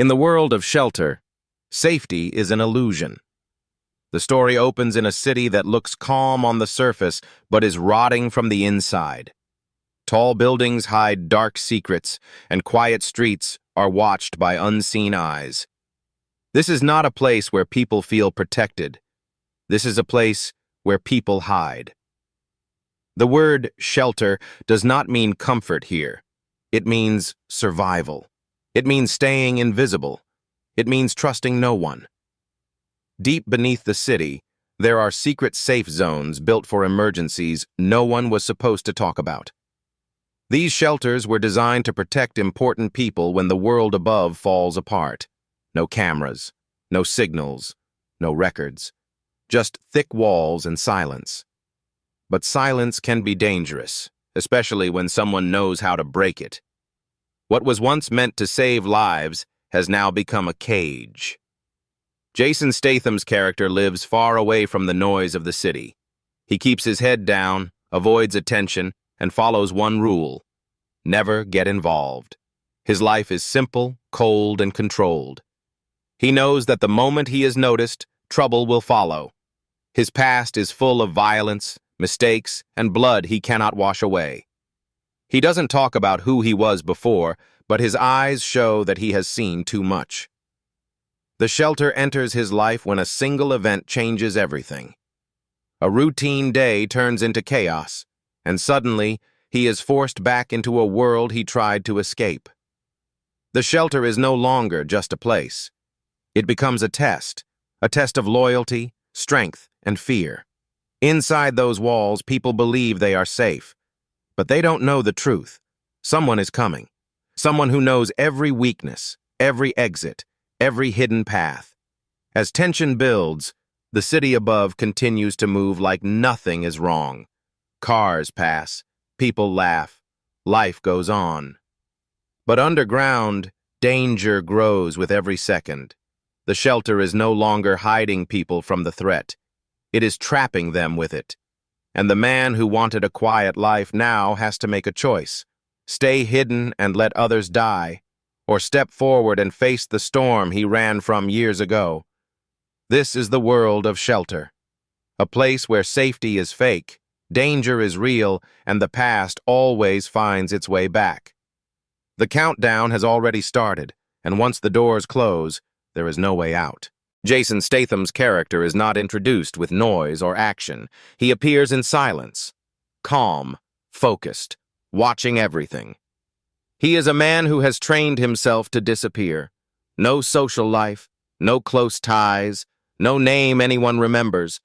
In the world of shelter, safety is an illusion. The story opens in a city that looks calm on the surface but is rotting from the inside. Tall buildings hide dark secrets, and quiet streets are watched by unseen eyes. This is not a place where people feel protected. This is a place where people hide. The word shelter does not mean comfort here. It means survival. It means staying invisible. It means trusting no one. Deep beneath the city, there are secret safe zones built for emergencies no one was supposed to talk about. These shelters were designed to protect important people when the world above falls apart. No cameras, no signals, no records. Just thick walls and silence. But silence can be dangerous, especially when someone knows how to break it. What was once meant to save lives has now become a cage. Jason Statham's character lives far away from the noise of the city. He keeps his head down, avoids attention, and follows one rule: never get involved. His life is simple, cold, and controlled. He knows that the moment he is noticed, trouble will follow. His past is full of violence, mistakes, and blood he cannot wash away. He doesn't talk about who he was before, but his eyes show that he has seen too much. The shelter enters his life when a single event changes everything. A routine day turns into chaos, and suddenly he is forced back into a world he tried to escape. The shelter is no longer just a place. It becomes a test of loyalty, strength, and fear. Inside those walls, people believe they are safe, but they don't know the truth. Someone is coming. Someone who knows every weakness, every exit, every hidden path. As tension builds, the city above continues to move like nothing is wrong. Cars pass, people laugh, life goes on. But underground, danger grows with every second. The shelter is no longer hiding people from the threat. It is trapping them with it. And the man who wanted a quiet life now has to make a choice: stay hidden and let others die, or step forward and face the storm he ran from years ago. This is the world of shelter, a place where safety is fake, danger is real, and the past always finds its way back. The countdown has already started, and once the doors close, there is no way out. Jason Statham's character is not introduced with noise or action. He appears in silence, calm, focused, watching everything. He is a man who has trained himself to disappear. No social life, no close ties, no name anyone remembers.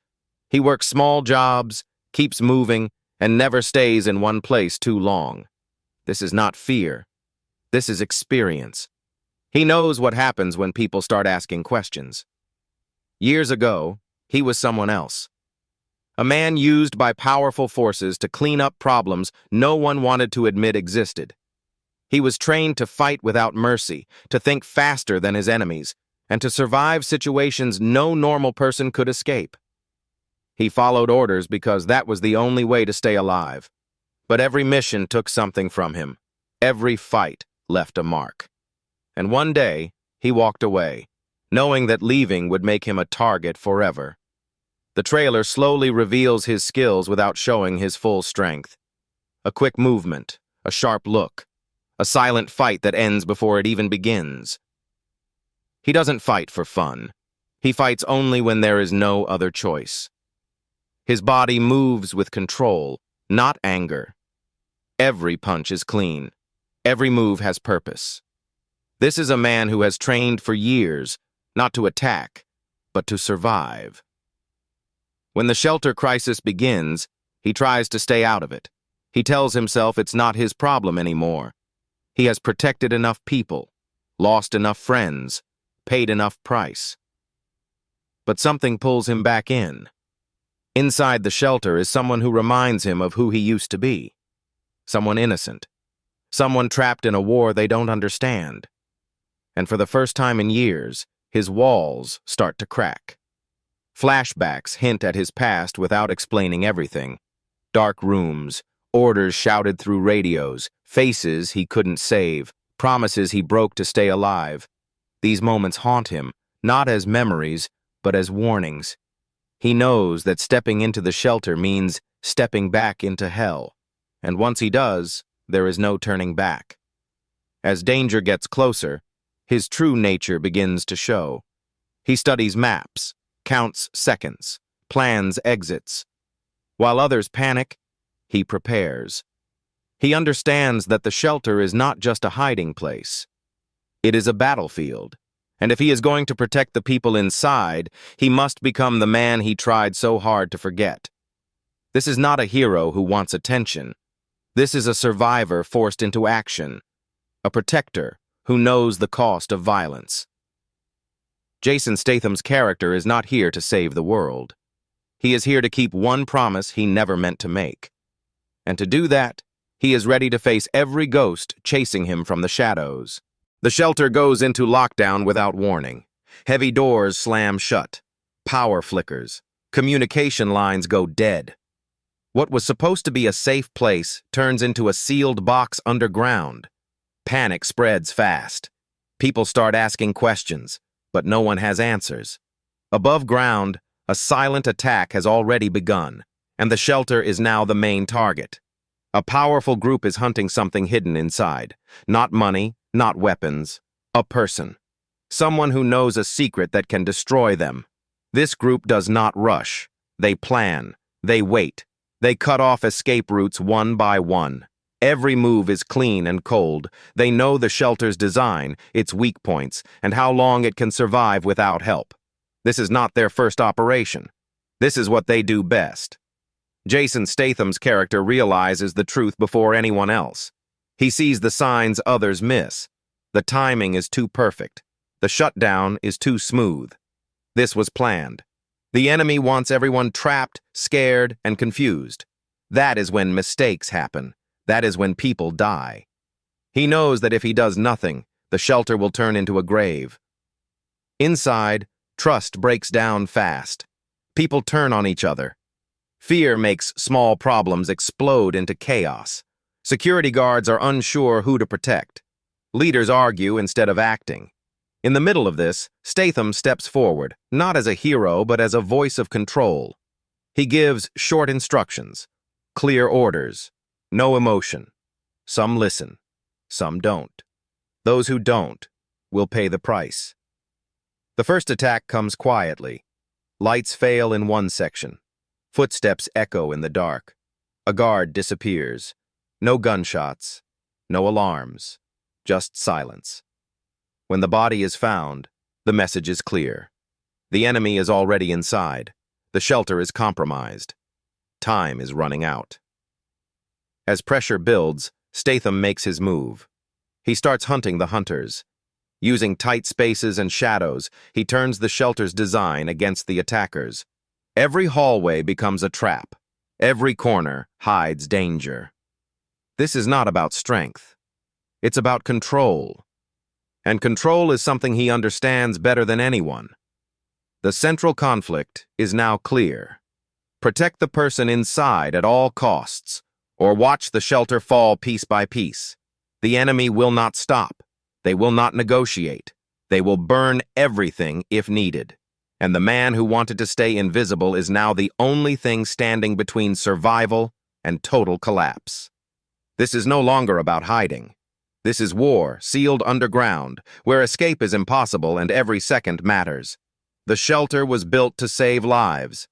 He works small jobs, keeps moving, and never stays in one place too long. This is not fear. This is experience. He knows what happens when people start asking questions. Years ago, he was someone else. A man used by powerful forces to clean up problems no one wanted to admit existed. He was trained to fight without mercy, to think faster than his enemies, and to survive situations no normal person could escape. He followed orders because that was the only way to stay alive. But every mission took something from him. Every fight left a mark. And one day, he walked away, knowing that leaving would make him a target forever. The trailer slowly reveals his skills without showing his full strength. A quick movement, a sharp look, a silent fight that ends before it even begins. He doesn't fight for fun. He fights only when there is no other choice. His body moves with control, not anger. Every punch is clean. Every move has purpose. This is a man who has trained for years, not to attack, but to survive. When the shelter crisis begins, he tries to stay out of it. He tells himself it's not his problem anymore. He has protected enough people, lost enough friends, paid enough price. But something pulls him back in. Inside the shelter is someone who reminds him of who he used to be. Someone innocent. Someone trapped in a war they don't understand. And for the first time in years, his walls start to crack. Flashbacks hint at his past without explaining everything. Dark rooms, orders shouted through radios, faces he couldn't save, promises he broke to stay alive. These moments haunt him, not as memories, but as warnings. He knows that stepping into the shelter means stepping back into hell, and once he does, there is no turning back. As danger gets closer, his true nature begins to show. He studies maps, counts seconds, plans exits. While others panic, he prepares. He understands that the shelter is not just a hiding place. It is a battlefield, and if he is going to protect the people inside, he must become the man he tried so hard to forget. This is not a hero who wants attention. This is a survivor forced into action, a protector who knows the cost of violence. Jason Statham's character is not here to save the world. He is here to keep one promise he never meant to make. And to do that, he is ready to face every ghost chasing him from the shadows. The shelter goes into lockdown without warning. Heavy doors slam shut. Power flickers. Communication lines go dead. What was supposed to be a safe place turns into a sealed box underground. Panic spreads fast. People start asking questions, but no one has answers. Above ground, a silent attack has already begun, and the shelter is now the main target. A powerful group is hunting something hidden inside. Not money, not weapons. A person. Someone who knows a secret that can destroy them. This group does not rush. They plan. They wait. They cut off escape routes one by one. Every move is clean and cold. They know the shelter's design, its weak points, and how long it can survive without help. This is not their first operation. This is what they do best. Jason Statham's character realizes the truth before anyone else. He sees the signs others miss. The timing is too perfect. The shutdown is too smooth. This was planned. The enemy wants everyone trapped, scared, and confused. That is when mistakes happen. That is when people die. He knows that if he does nothing, the shelter will turn into a grave. Inside, trust breaks down fast. People turn on each other. Fear makes small problems explode into chaos. Security guards are unsure who to protect. Leaders argue instead of acting. In the middle of this, Statham steps forward, not as a hero but as a voice of control. He gives short instructions, clear orders, no emotion. Some listen, some don't. Those who don't will pay the price. The first attack comes quietly. Lights fail in one section. Footsteps echo in the dark. A guard disappears. No gunshots, no alarms, just silence. When the body is found, the message is clear. The enemy is already inside. The shelter is compromised. Time is running out. As pressure builds, Statham makes his move. He starts hunting the hunters. Using tight spaces and shadows, he turns the shelter's design against the attackers. Every hallway becomes a trap. Every corner hides danger. This is not about strength. It's about control. And control is something he understands better than anyone. The central conflict is now clear. Protect the person inside at all costs, or watch the shelter fall piece by piece. The enemy will not stop. They will not negotiate. They will burn everything if needed. And the man who wanted to stay invisible is now the only thing standing between survival and total collapse. This is no longer about hiding. This is war, sealed underground, where escape is impossible and every second matters. The shelter was built to save lives.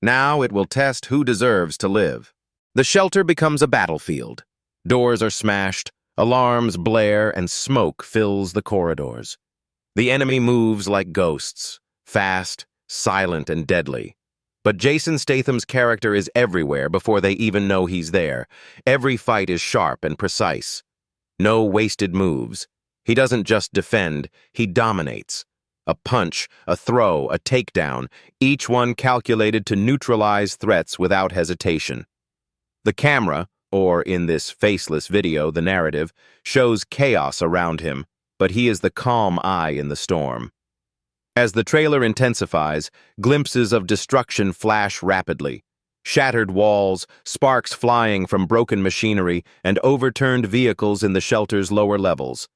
Now it will test who deserves to live. The shelter becomes a battlefield. Doors are smashed, alarms blare, and smoke fills the corridors. The enemy moves like ghosts, fast, silent, and deadly. But Jason Statham's character is everywhere before they even know he's there. Every fight is sharp and precise. No wasted moves. He doesn't just defend, he dominates. A punch, a throw, a takedown, each one calculated to neutralize threats without hesitation. The camera, or in this faceless video, the narrative, shows chaos around him, but he is the calm eye in the storm. As the trailer intensifies, glimpses of destruction flash rapidly. Shattered walls, sparks flying from broken machinery, and overturned vehicles in the shelter's lower levels.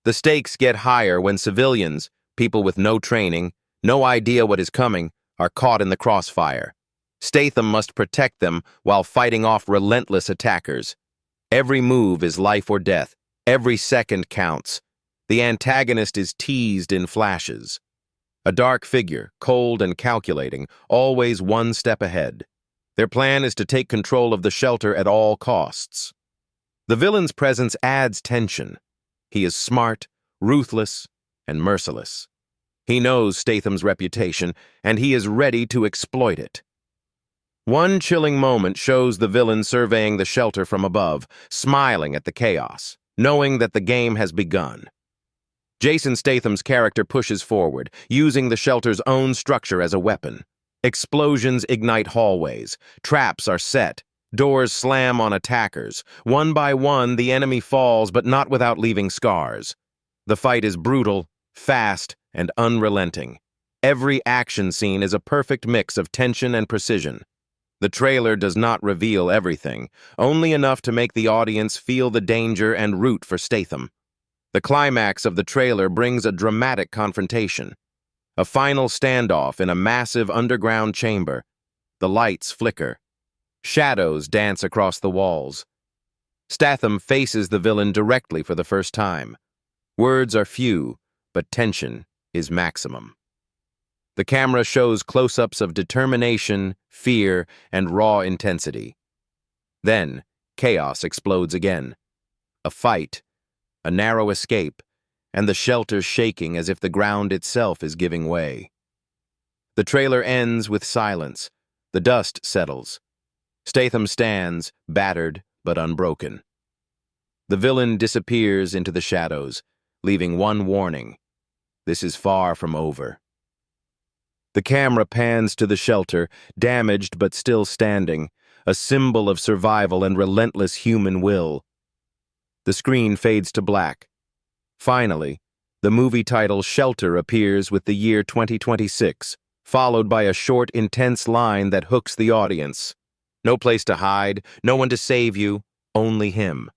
The stakes get higher when civilians, people with no training, no idea what is coming, are caught in the crossfire. Statham must protect them while fighting off relentless attackers. Every move is life or death. Every second counts. The antagonist is teased in flashes. A dark figure, cold and calculating, always one step ahead. Their plan is to take control of the shelter at all costs. The villain's presence adds tension. He is smart, ruthless, and merciless. He knows Statham's reputation, and he is ready to exploit it. One chilling moment shows the villain surveying the shelter from above, smiling at the chaos, knowing that the game has begun. Jason Statham's character pushes forward, using the shelter's own structure as a weapon. Explosions ignite hallways, traps are set, doors slam on attackers. One by one, the enemy falls, but not without leaving scars. The fight is brutal, fast, and unrelenting. Every action scene is a perfect mix of tension and precision. The trailer does not reveal everything, only enough to make the audience feel the danger and root for Statham. The climax of the trailer brings a dramatic confrontation. A final standoff in a massive underground chamber. The lights flicker. Shadows dance across the walls. Statham faces the villain directly for the first time. Words are few, but tension is maximum. The camera shows close-ups of determination, fear, and raw intensity. Then, chaos explodes again. A fight, a narrow escape, and the shelter shaking as if the ground itself is giving way. The trailer ends with silence. The dust settles. Statham stands, battered but unbroken. The villain disappears into the shadows, leaving one warning. This is far from over. The camera pans to the shelter, damaged but still standing, a symbol of survival and relentless human will. The screen fades to black. Finally, the movie title Shelter appears with the year 2026, followed by a short, intense line that hooks the audience. No place to hide, no one to save you, only him.